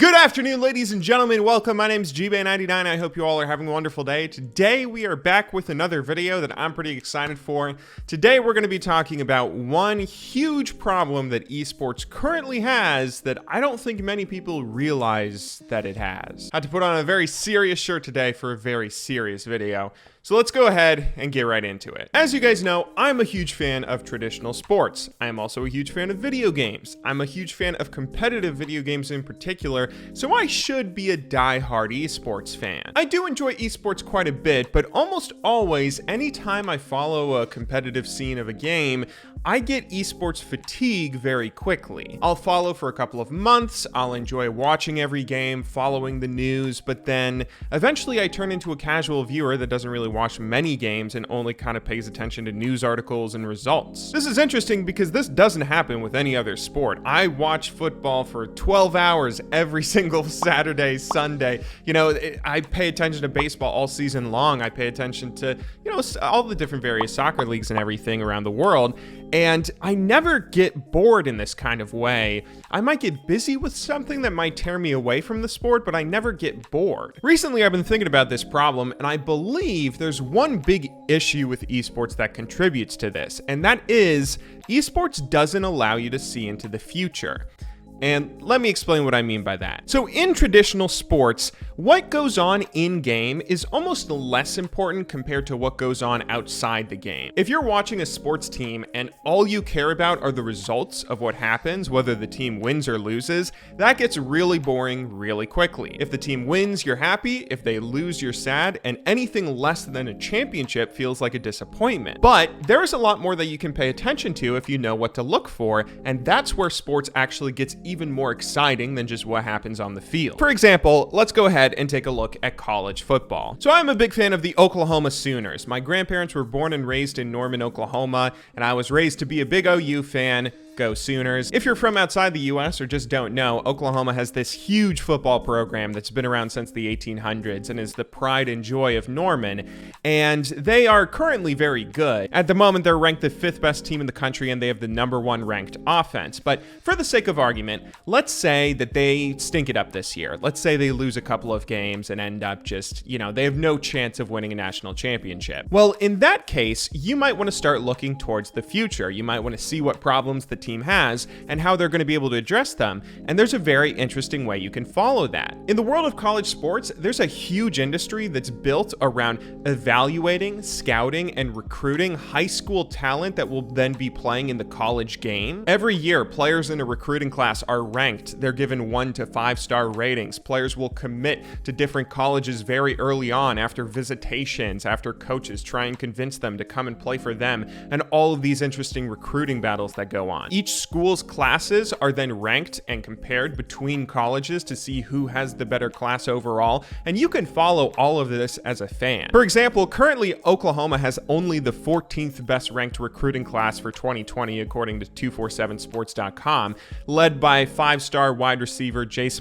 Good afternoon, ladies and gentlemen. Welcome. My name is Jase99. I hope you all are having a wonderful day. Today, we are back with another video that I'm pretty excited for. Today, we're going to be talking about one huge problem that esports currently has that I don't think many people realize that it has. I had to put on a very serious shirt today for a very serious video. So let's go ahead and get right into it. As you guys know, I'm a huge fan of traditional sports. I am also a huge fan of video games. I'm a huge fan of competitive video games in particular, so I should be a die-hard esports fan. I do enjoy esports quite a bit, but almost always, anytime I follow a competitive scene of a game, I get esports fatigue very quickly. I'll follow for a couple of months, I'll enjoy watching every game, following the news, but then eventually I turn into a casual viewer that doesn't really watch many games and only kind of pays attention to news articles and results. This is interesting because this doesn't happen with any other sport. I watch football for 12 hours every single Saturday, Sunday. You know, I pay attention to baseball all season long. I pay attention to, you know, all the different various soccer leagues and everything around the world. And I never get bored in this kind of way. I might get busy with something that might tear me away from the sport, but I never get bored. Recently, I've been thinking about this problem, and I believe there's one big issue with esports that contributes to this, and that is esports doesn't allow you to see into the future. And let me explain what I mean by that. So in traditional sports, what goes on in-game is almost less important compared to what goes on outside the game. If you're watching a sports team and all you care about are the results of what happens, whether the team wins or loses, that gets really boring really quickly. If the team wins, you're happy. If they lose, you're sad. And anything less than a championship feels like a disappointment. But there's a lot more that you can pay attention to if you know what to look for, and that's where sports actually gets even more exciting than just what happens on the field. For example, let's go ahead and take a look at college football. So I'm a big fan of the Oklahoma Sooners. My grandparents were born and raised in Norman, Oklahoma, and I was raised to be a big OU fan. Go Sooners. If you're from outside the US or just don't know, Oklahoma has this huge football program that's been around since the 1800s and is the pride and joy of Norman, and they are currently very good. At the moment, they're ranked the 5th best team in the country and they have the #1 ranked offense. But for the sake of argument, let's say that they stink it up this year. Let's say they lose a couple of games and end up just, you know, they have no chance of winning a national championship. Well, in that case, you might want to start looking towards the future. You might want to see what problems the team has and how they're going to be able to address them, and there's a very interesting way you can follow that. In the world of college sports, there's a huge industry that's built around evaluating, scouting, and recruiting high school talent that will then be playing in the college game. Every year, players in a recruiting class are ranked. They're given 1 to 5-star ratings. Players will commit to different colleges very early on after visitations, after coaches try and convince them to come and play for them, and all of these interesting recruiting battles that go on. Each school's classes are then ranked and compared between colleges to see who has the better class overall, and you can follow all of this as a fan. For example, currently Oklahoma has only the 14th best ranked recruiting class for 2020 according to 247sports.com, led by 5-star wide receiver Jase.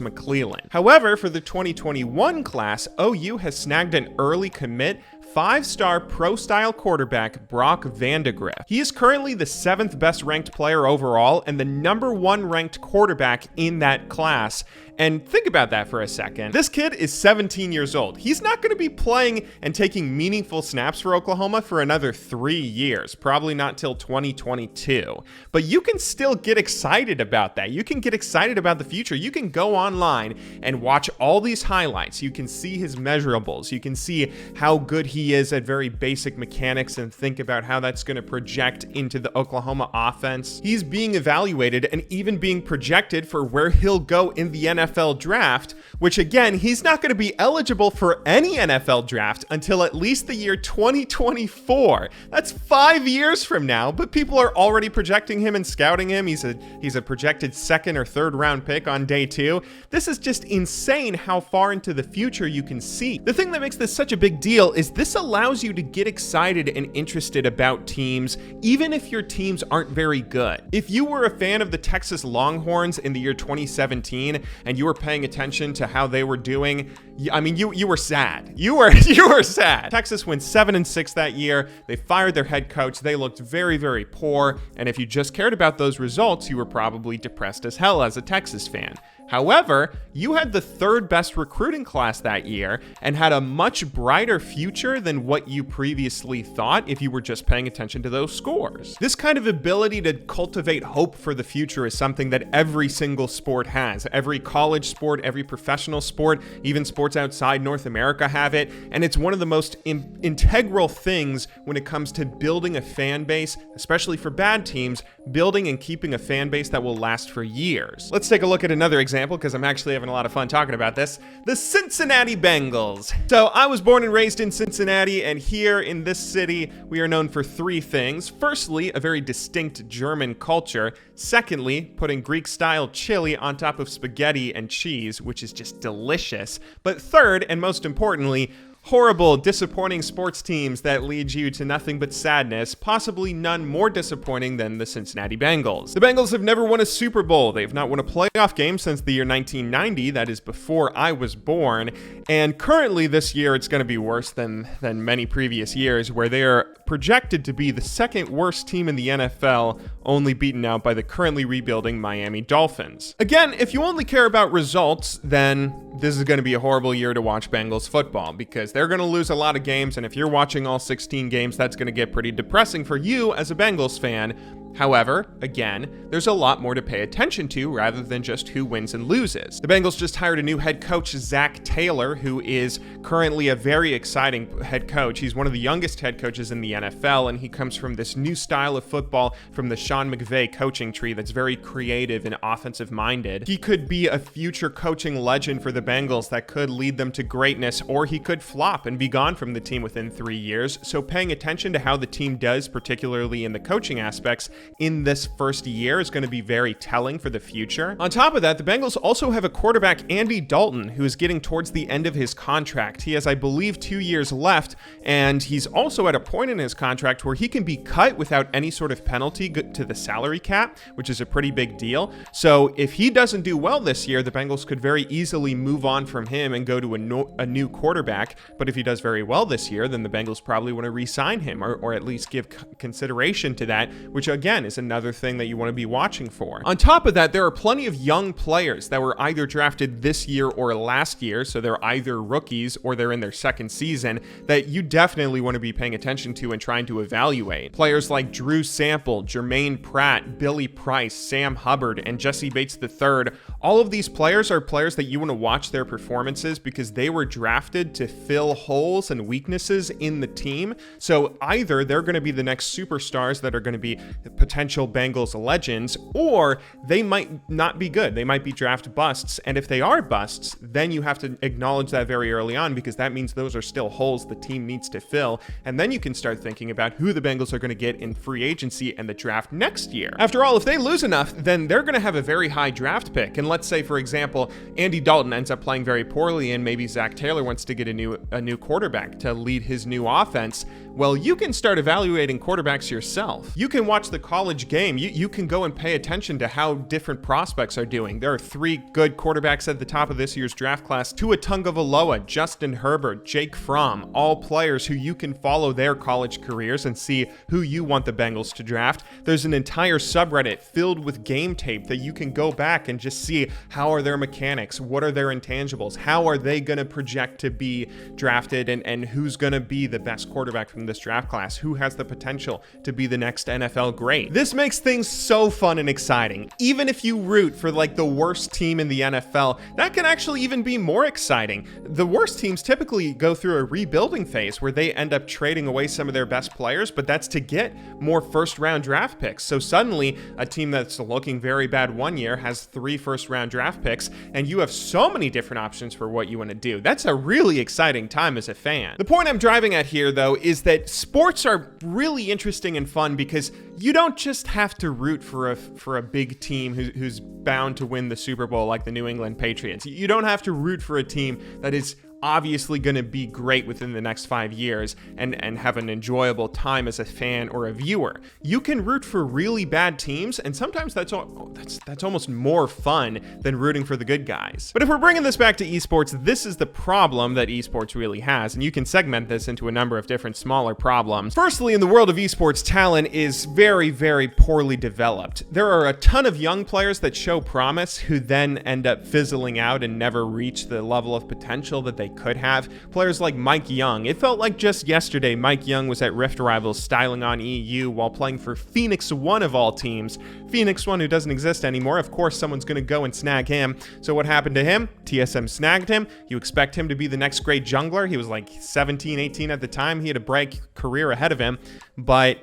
However, for the 2021 class, OU has snagged an early commit 5-star pro-style quarterback Brock Vandegrift. He is currently the 7th best ranked player overall and the #1 ranked quarterback in that class. And think about that for a second. This kid is 17 years old. He's not going to be playing and taking meaningful snaps for Oklahoma for another 3 years, probably not till 2022. But you can still get excited about that. You can get excited about the future. You can go online and watch all these highlights. You can see his measurables. You can see how good he is at very basic mechanics and think about how that's going to project into the Oklahoma offense. He's being evaluated and even being projected for where he'll go in the NFL draft, which again, he's not going to be eligible for any NFL draft until at least the year 2024. That's 5 years from now, but people are already projecting him and scouting him. He's a projected 2nd or 3rd round pick on day 2. This is just insane how far into the future you can see. The thing that makes this such a big deal is this allows you to get excited and interested about teams, even if your teams aren't very good. If you were a fan of the Texas Longhorns in the year 2017 and you were paying attention to how they were doing, I mean, you were sad. You were sad. Texas went 7-6 that year. They fired their head coach. They looked very, very poor. And if you just cared about those results, you were probably depressed as hell as a Texas fan. However, you had the third best recruiting class that year and had a much brighter future than what you previously thought if you were just paying attention to those scores. This kind of ability to cultivate hope for the future is something that every single sport has. Every college sport, every professional sport, even sports outside North America have it, and it's one of the most integral things when it comes to building a fan base, especially for bad teams, building and keeping a fan base that will last for years. Let's take a look at another example, because I'm actually having a lot of fun talking about this. The Cincinnati Bengals. So I was born and raised in Cincinnati, and here in this city, we are known for three things. Firstly, a very distinct German culture. Secondly, putting Greek-style chili on top of spaghetti and cheese, which is just delicious. But third, and most importantly, horrible, disappointing sports teams that lead you to nothing but sadness, possibly none more disappointing than the Cincinnati Bengals. The Bengals have never won a Super Bowl. They've not won a playoff game since the year 1990, that is before I was born, and currently this year it's going to be worse than many previous years, where they are projected to be the second worst team in the NFL, only beaten out by the currently rebuilding Miami Dolphins. Again, if you only care about results, then this is going to be a horrible year to watch Bengals football, because they're going to lose a lot of games, and if you're watching all 16 games, that's going to get pretty depressing for you as a Bengals fan. However, again, there's a lot more to pay attention to rather than just who wins and loses. The Bengals just hired a new head coach, Zac Taylor, who is currently a very exciting head coach. He's one of the youngest head coaches in the NFL, and he comes from this new style of football from the Sean McVay coaching tree that's very creative and offensive-minded. He could be a future coaching legend for the Bengals that could lead them to greatness, or he could flop and be gone from the team within 3 years. So paying attention to how the team does, particularly in the coaching aspects, in this first year is going to be very telling for the future. On top of that, the Bengals also have a quarterback, Andy Dalton, who is getting towards the end of his contract. He has, I believe, 2 years left, and he's also at a point in his contract where he can be cut without any sort of penalty to the salary cap, which is a pretty big deal. So if he doesn't do well this year, the Bengals could very easily move on from him and go to a new quarterback. But if he does very well this year, then the Bengals probably want to re-sign him, or at least give consideration to that, which again is another thing that you want to be watching for. On top of that, there are plenty of young players that were either drafted this year or last year, so they're either rookies or they're in their second season, that you definitely want to be paying attention to and trying to evaluate. Players like Drew Sample, Jermaine Pratt, Billy Price, Sam Hubbard, and Jesse Bates III. All of these players are players that you want to watch their performances because they were drafted to fill holes and weaknesses in the team. So either they're going to be the next superstars that are going to be potential Bengals legends, or they might not be good. They might be draft busts. And if they are busts, then you have to acknowledge that very early on, because that means those are still holes the team needs to fill. And then you can start thinking about who the Bengals are going to get in free agency and the draft next year. After all, if they lose enough, then they're going to have a very high draft pick. And let's say, for example, Andy Dalton ends up playing very poorly, and maybe Zac Taylor wants to get a new quarterback to lead his new offense. Well, you can start evaluating quarterbacks yourself. You can watch the college game. You can go and pay attention to how different prospects are doing. There are 3 good quarterbacks at the top of this year's draft class: Tua Tagovailoa, Justin Herbert, Jake Fromm, all players who you can follow their college careers and see who you want the Bengals to draft. There's an entire subreddit filled with game tape that you can go back and just see how are their mechanics, what are their intangibles, how are they going to project to be drafted, and who's going to be the best quarterback from this draft class, who has the potential to be the next NFL great. This makes things so fun and exciting. Even if you root for like the worst team in the NFL, that can actually even be more exciting. The worst teams typically go through a rebuilding phase where they end up trading away some of their best players, but that's to get more first-round draft picks. So suddenly, a team that's looking very bad one year has 3 first-round draft picks, and you have so many different options for what you want to do. That's a really exciting time as a fan. The point I'm driving at here, though, is that sports are really interesting and fun because you don't just have to root for a big team who's bound to win the Super Bowl like the New England Patriots. You don't have to root for a team that is obviously going to be great within the next 5 years and have an enjoyable time as a fan or a viewer. You can root for really bad teams, and sometimes that's almost more fun than rooting for the good guys. But if we're bringing this back to esports, this is the problem that esports really has, and you can segment this into a number of different smaller problems. Firstly, in the world of esports, talent is very, very poorly developed. There are a ton of young players that show promise who then end up fizzling out and never reach the level of potential that they could have. Players like Mike Young. It felt like just yesterday Mike Young was at Rift Rivals styling on EU while playing for Phoenix One of all teams. Phoenix One, who doesn't exist anymore. Of course, someone's going to go and snag him. So what happened to him? TSM snagged him. You expect him to be the next great jungler. He was like 17, 18 at the time. He had a bright career ahead of him, but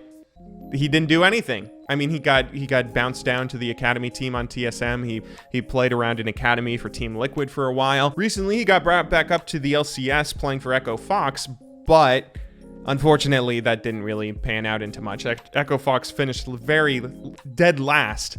he didn't do anything. I mean, he got bounced down to the academy team on TSM. He played around in academy for Team Liquid for a while. Recently, he got brought back up to the LCS playing for Echo Fox, but unfortunately, that didn't really pan out into much. Echo Fox finished very dead last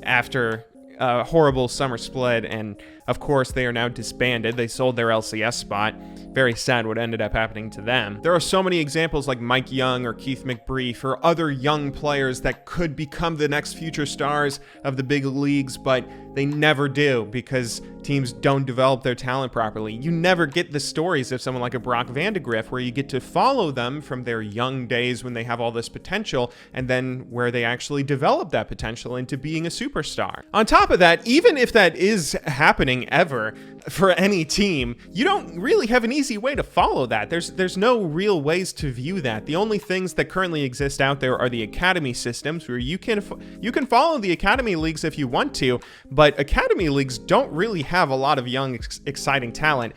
after a horrible summer split, and of course, they are now disbanded. They sold their LCS spot. Very sad what ended up happening to them. There are so many examples like Mike Young or Keith McBrief or other young players that could become the next future stars of the big leagues, but they never do because teams don't develop their talent properly. You never get the stories of someone like a Brock Vandegrift where you get to follow them from their young days when they have all this potential and then where they actually develop that potential into being a superstar. On top of that, even if that is happening ever for any team, you don't really have an easy way to follow that. There's no real ways to view that. The only things that currently exist out there are the academy systems where you can follow the academy leagues if you want to, but academy leagues don't really have a lot of young, exciting talent.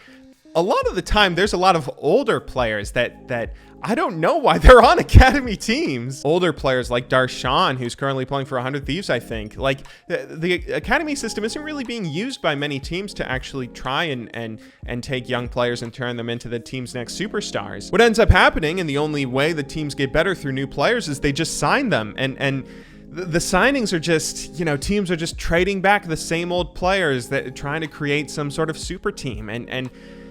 A lot of the time, there's a lot of older players that I don't know why they're on academy teams. Older players like Darshan, who's currently playing for 100 Thieves, I think. Like, the academy system isn't really being used by many teams to actually try and take young players and turn them into the team's next superstars. What ends up happening, and the only way the teams get better through new players, is they just sign them. And the signings are just, teams are just trading back the same old players that trying to create some sort of super team. And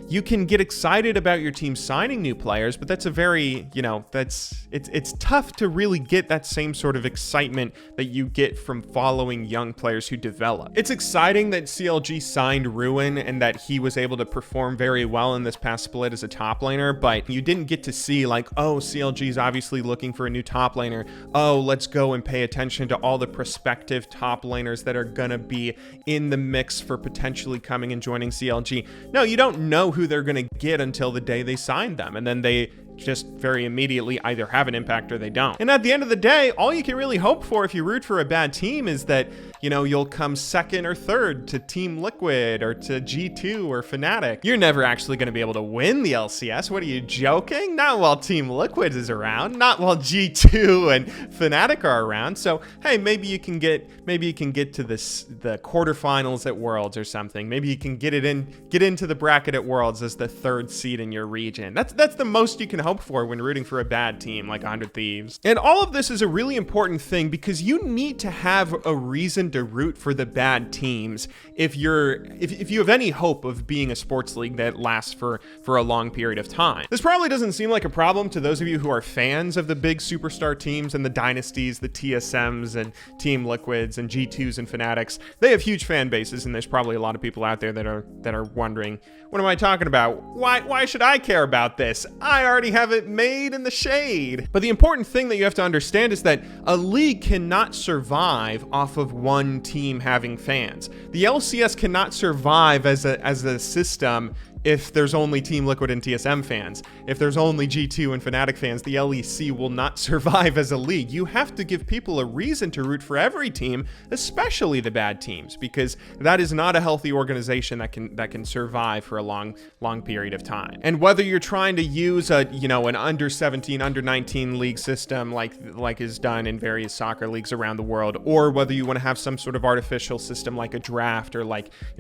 you can get excited about your team signing new players, but that's a very, it's tough to really get that same sort of excitement that you get from following young players who develop. It's exciting that CLG signed Ruin and that he was able to perform very well in this past split as a top laner, but you didn't get to see like, oh, CLG is obviously looking for a new top laner. Oh, let's go and pay attention to all the prospective top laners that are gonna be in the mix for potentially coming and joining CLG. No, you don't know who they're going to get until the day they sign them, and then they just very immediately either have an impact or they don't. And at the end of the day, all you can really hope for if you root for a bad team is that, you'll come second or third to Team Liquid or to G2 or Fnatic. You're never actually going to be able to win the LCS. What are you, joking? Not while Team Liquid is around, not while G2 and Fnatic are around. So, hey, maybe you can get to the quarterfinals at Worlds or something. Maybe you can get into the bracket at Worlds as the third seed in your region. That's the most you can hope for when rooting for a bad team like 100 Thieves. And all of this is a really important thing because you need to have a reason to root for the bad teams if you have any hope of being a sports league that lasts for a long period of time. This probably doesn't seem like a problem to those of you who are fans of the big superstar teams and the dynasties, the TSMs and Team Liquids and G2s and Fnatics. They have huge fan bases, and there's probably a lot of people out there that are wondering, what am I talking about? Why should I care about this? I already have it made in the shade. But the important thing that you have to understand is that a league cannot survive off of one team having fans. The LCS cannot survive as a system if there's only Team Liquid and TSM fans. If there's only G2 and Fnatic fans, the LEC will not survive as a league. You have to give people a reason to root for every team, especially the bad teams, because that is not a healthy organization that can survive for a long period of time. And whether you're trying to use an under 17, under 19 league system like is done in various soccer leagues around the world, or whether you want to have some sort of artificial system like a draft or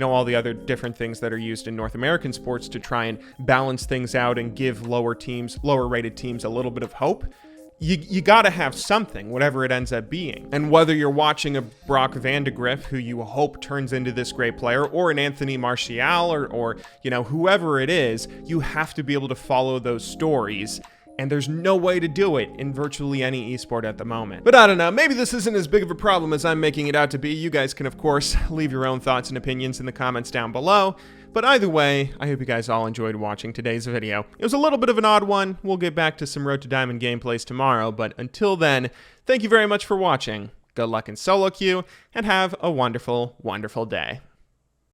all the other different things that are used in North American sports to try and balance things out and give lower rated teams a little bit of hope, you gotta have something, whatever it ends up being. And whether you're watching a Brock Vandegrift, who you hope turns into this great player, or an Anthony Martial, or you know, whoever it is, you have to be able to follow those stories. And there's no way to do it in virtually any esport at the moment. But I don't know, maybe this isn't as big of a problem as I'm making it out to be. You guys can, of course, leave your own thoughts and opinions in the comments down below. But either way, I hope you guys all enjoyed watching today's video. It was a little bit of an odd one. We'll get back to some Road to Diamond gameplays tomorrow, but until then, thank you very much for watching. Good luck in solo queue, and have a wonderful, wonderful day.